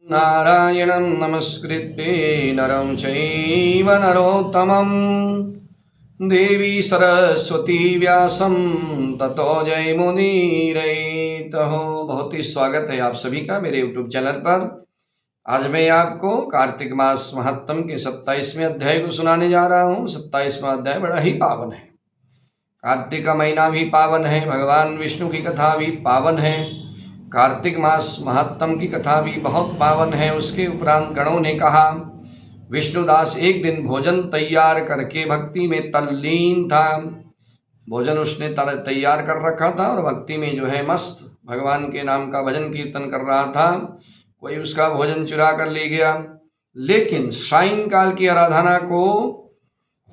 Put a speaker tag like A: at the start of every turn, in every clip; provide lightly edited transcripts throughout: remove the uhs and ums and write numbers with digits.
A: नारायणं नमस्कृत्य नरं चैव नरोत्तमं देवी सरस्वती व्यासं ततो जयमुदीरयेतः। बहुत ही स्वागत है आप सभी का मेरे YouTube चैनल पर। आज मैं आपको कार्तिक मास महात्म के 27वें अध्याय को सुनाने जा रहा हूँ। 27वां अध्याय बड़ा ही पावन है। कार्तिक का महीना भी पावन है, भगवान विष्णु की कथा भी पावन है, कार्तिक मास महात्म की कथा भी बहुत पावन है। उसके उपरांत गणों ने कहा, विष्णुदास एक दिन भोजन तैयार करके भक्ति में तल्लीन था। भोजन उसने तैयार कर रखा था और भक्ति में जो है मस्त भगवान के नाम का भजन कीर्तन कर रहा था। कोई उसका भोजन चुरा कर ले गया, लेकिन सायंकाल की आराधना को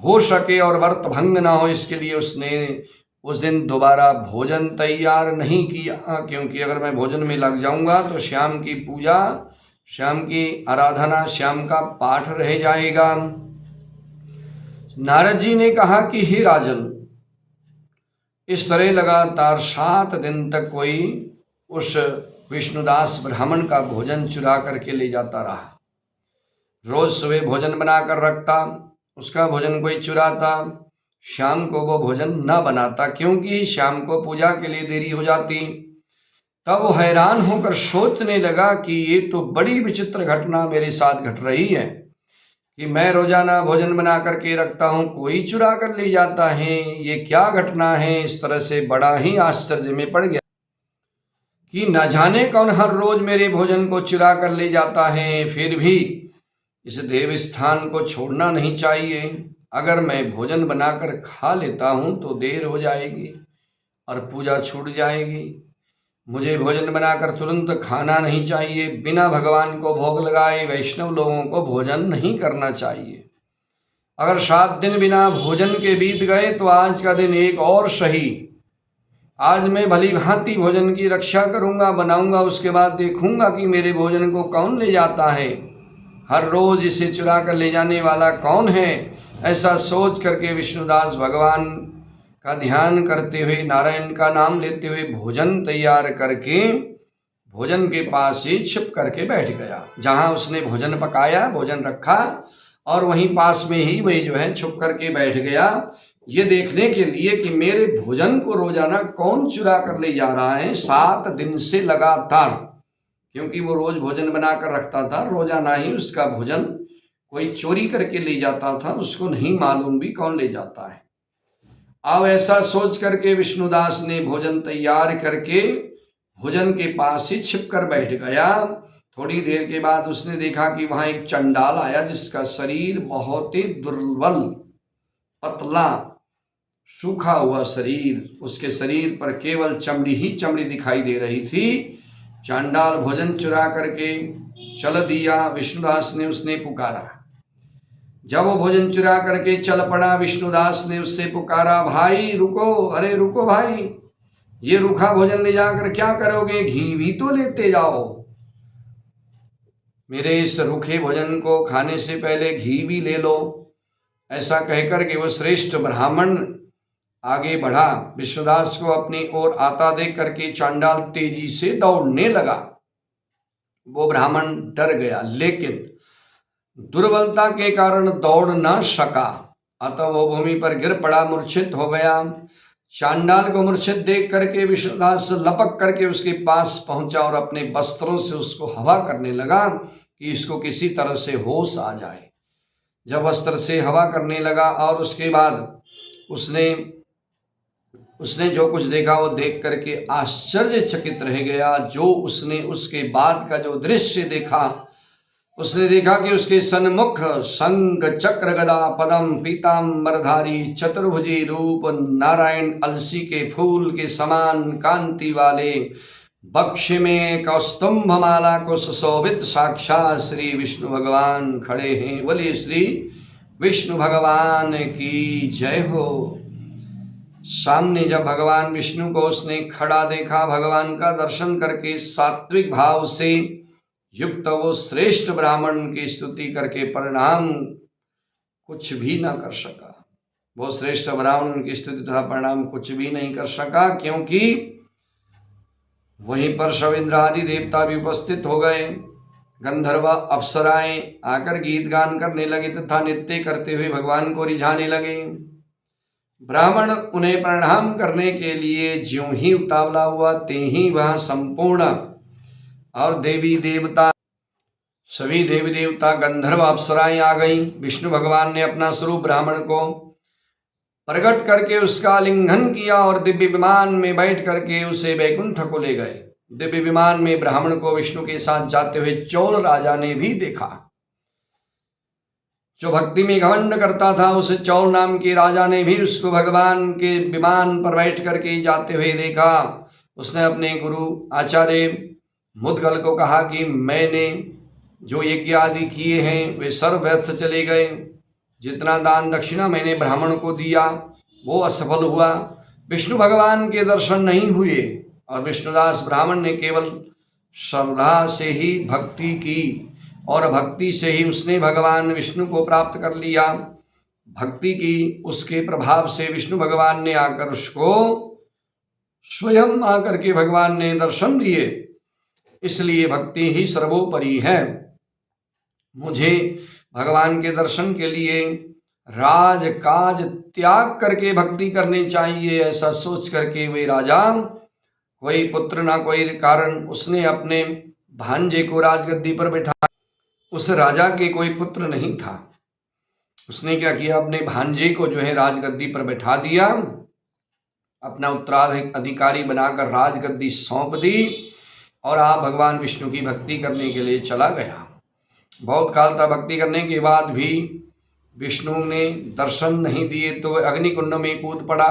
A: हो सके और व्रत भंग ना हो, इसके लिए उसने उस दिन दोबारा भोजन तैयार नहीं किया, क्योंकि अगर मैं भोजन में लग जाऊंगा तो श्याम की पूजा, श्याम की आराधना, श्याम का पाठ रह जाएगा। नारद जी ने कहा कि हे राजन, इस तरह लगातार 7 दिन तक कोई उस विष्णुदास ब्राह्मण का भोजन चुरा करके ले जाता रहा। रोज सुबह भोजन बनाकर रखता, उसका भोजन कोई चुराता, शाम को वो भोजन न बनाता, क्योंकि शाम को पूजा के लिए देरी हो जाती। तब वो हैरान होकर सोचने लगा कि ये तो बड़ी विचित्र घटना मेरे साथ घट रही है कि मैं रोजाना भोजन बना करके रखता हूँ, कोई चुरा कर ले जाता है। ये क्या घटना है? इस तरह से बड़ा ही आश्चर्य में पड़ गया कि न जाने कौन हर रोज मेरे भोजन को चुरा कर ले जाता है। फिर भी इस देव स्थान को छोड़ना नहीं चाहिए। अगर मैं भोजन बनाकर खा लेता हूं तो देर हो जाएगी और पूजा छूट जाएगी। मुझे भोजन बनाकर तुरंत खाना नहीं चाहिए। बिना भगवान को भोग लगाए वैष्णव लोगों को भोजन नहीं करना चाहिए। अगर 7 दिन बिना भोजन के बीत गए तो आज का दिन एक और सही। आज मैं भली भांति भोजन की रक्षा करूंगा, बनाऊंगा, उसके बाद देखूंगा कि मेरे भोजन को कौन ले जाता है। हर रोज इसे चुरा कर ले जाने वाला कौन है? ऐसा सोच करके विष्णुदास भगवान का ध्यान करते हुए, नारायण का नाम लेते हुए भोजन तैयार करके भोजन के पास ही छिप करके बैठ गया। जहां उसने भोजन पकाया, भोजन रखा, और वहीं पास में ही वही जो है छुप करके बैठ गया, ये देखने के लिए कि मेरे भोजन को रोजाना कौन चुरा कर ले जा रहा है। 7 दिन से लगातार, क्योंकि वो रोज भोजन बनाकर रखता था, रोजाना ही उसका भोजन कोई चोरी करके ले जाता था, उसको नहीं मालूम भी कौन ले जाता है। अब ऐसा सोच करके विष्णुदास ने भोजन तैयार करके भोजन के पास ही छिप कर बैठ गया। थोड़ी देर के बाद उसने देखा कि वहां एक चंडाल आया, जिसका शरीर बहुत ही दुर्बल, पतला, सूखा हुआ शरीर, उसके शरीर पर केवल चमड़ी ही चमड़ी दिखाई दे रही थी। चांडाल भोजन चुरा करके चल दिया। विष्णुदास ने उसने पुकारा। जब वो भोजन चुरा करके चल पड़ा, विष्णुदास ने उससे पुकारा, भाई रुको, अरे रुको भाई, ये रूखा भोजन ले जाकर क्या करोगे? घी भी तो लेते जाओ। मेरे इस रूखे भोजन को खाने से पहले घी भी ले लो। ऐसा कहकर के वो श्रेष्ठ ब्राह्मण आगे बढ़ा। विष्णुदास को अपनी ओर आता देख करके चांडाल तेजी से दौड़ने लगा। वो ब्राह्मण डर गया, लेकिन दुर्बलता के कारण दौड़ न सका, अतः वो भूमि पर गिर पड़ा, मूर्छित हो गया। चांडाल को मूर्छित देख करके विष्णुदास लपक करके उसके पास पहुंचा और अपने वस्त्रों से उसको हवा करने लगा कि इसको किसी तरह से होश आ जाए। जब वस्त्र से हवा करने लगा और उसके बाद उसने जो कुछ देखा वो देख करके आश्चर्यचकित रह गया। जो उसने उसके बाद का जो दृश्य देखा, उसने देखा कि उसके सन्मुख शंख चक्र गदा पदम पीतांबरधारी चतुर्भुजी रूप नारायण अलसी के फूल के समान कांति वाले, बक्ष में कौस्तुभ माला को सुशोभित साक्षात श्री विष्णु भगवान खड़े हैं। बोलिए श्री विष्णु भगवान की जय हो। सामने जब भगवान विष्णु को उसने खड़ा देखा, भगवान का दर्शन करके सात्विक भाव से युक्त वो श्रेष्ठ ब्राह्मण की स्तुति करके प्रणाम कुछ भी न कर सका। वो श्रेष्ठ ब्राह्मण की स्तुति तथा प्रणाम कुछ भी नहीं कर सका, क्योंकि वहीं पर सब इंद्र आदि देवता भी उपस्थित हो गए। गंधर्व अप्सराएं आकर गीत गान करने लगे तथा नृत्य करते हुए भगवान को रिझाने लगे। ब्राह्मण उन्हें प्रणाम करने के लिए ज्यों ही उतावला हुआ ते ही वह संपूर्ण और सभी देवी देवता गंधर्व अप्सराएं आ गई। विष्णु भगवान ने अपना स्वरूप ब्राह्मण को प्रकट करके उसका आलिंगन किया और दिव्य विमान में बैठ करके उसे वैकुंठ को ले गए। दिव्य विमान में ब्राह्मण को विष्णु के साथ जाते हुए चोल राजा ने भी देखा। जो भक्ति में घमंड करता था उस चौल नाम के राजा ने भी उसको भगवान के विमान पर बैठ करके जाते हुए देखा। उसने अपने गुरु आचार्य मुद्गल को कहा कि मैंने जो यज्ञ आदि किए हैं वे सर्व व्यर्थ चले गए। जितना दान दक्षिणा मैंने ब्राह्मण को दिया वो असफल हुआ। विष्णु भगवान के दर्शन नहीं हुए और विष्णुदास ब्राह्मण ने केवल श्रद्धा से ही भक्ति की और भक्ति से ही उसने भगवान विष्णु को प्राप्त कर लिया। भक्ति की उसके प्रभाव से विष्णु भगवान ने आकर उसको स्वयं आकर के भगवान ने दर्शन दिए। इसलिए भक्ति ही सर्वोपरि है। मुझे भगवान के दर्शन के लिए राज काज त्याग करके भक्ति करनी चाहिए, ऐसा सोच करके वे राजा कोई पुत्र ना कोई कारण उसने अपने भांजे को राजगद्दी पर बैठा। उस राजा के कोई पुत्र नहीं था। उसने क्या किया, अपने भांजे को जो है राजगद्दी पर बैठा दिया, अपना उत्तराधिकारी बनाकर राजगद्दी सौंप दी और आप भगवान विष्णु की भक्ति करने के लिए चला गया। बहुत काल तक भक्ति करने के बाद भी विष्णु ने दर्शन नहीं दिए तो अग्नि कुंड में कूद पड़ा।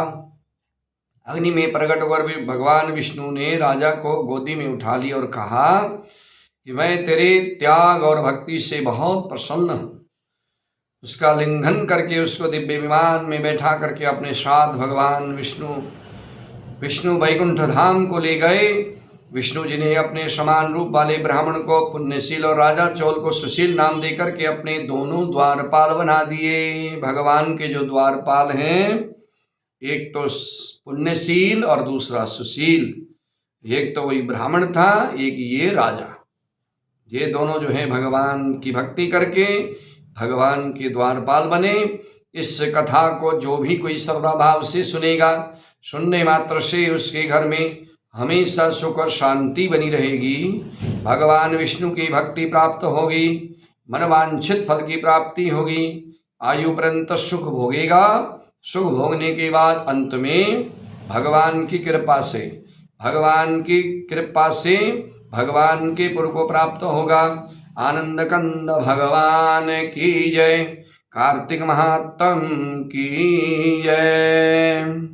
A: अग्नि में प्रकट होकर भी भगवान विष्णु ने राजा को गोदी में उठा लिया और कहा कि मैं तेरे त्याग और भक्ति से बहुत प्रसन्न हूँ। उसका लिंघन करके उसको दिव्य विमान में बैठा करके अपने साथ भगवान विष्णु वैकुंठ धाम को ले गए। विष्णु जी ने अपने समान रूप वाले ब्राह्मण को पुण्यशील और राजा चोल को सुशील नाम देकर के अपने दोनों द्वारपाल बना दिए। भगवान के जो द्वारपाल हैं, एक तो पुण्यशील और दूसरा सुशील। एक तो वही ब्राह्मण था, एक ये राजा। ये दोनों जो है भगवान की भक्ति करके भगवान के द्वारपाल बने। इस कथा को जो भी कोई श्रद्धा भाव से सुनेगा, सुनने मात्र से उसके घर में हमेशा सुख और शांति बनी रहेगी। भगवान विष्णु की भक्ति प्राप्त होगी, मनवांछित फल की प्राप्ति होगी, आयु पर्यंत सुख भोगेगा। सुख भोगने के बाद अंत में भगवान की कृपा से भगवान के पुर को प्राप्त होगा। आनंद कंद भगवान की जय। कार्तिक महात्म की जय।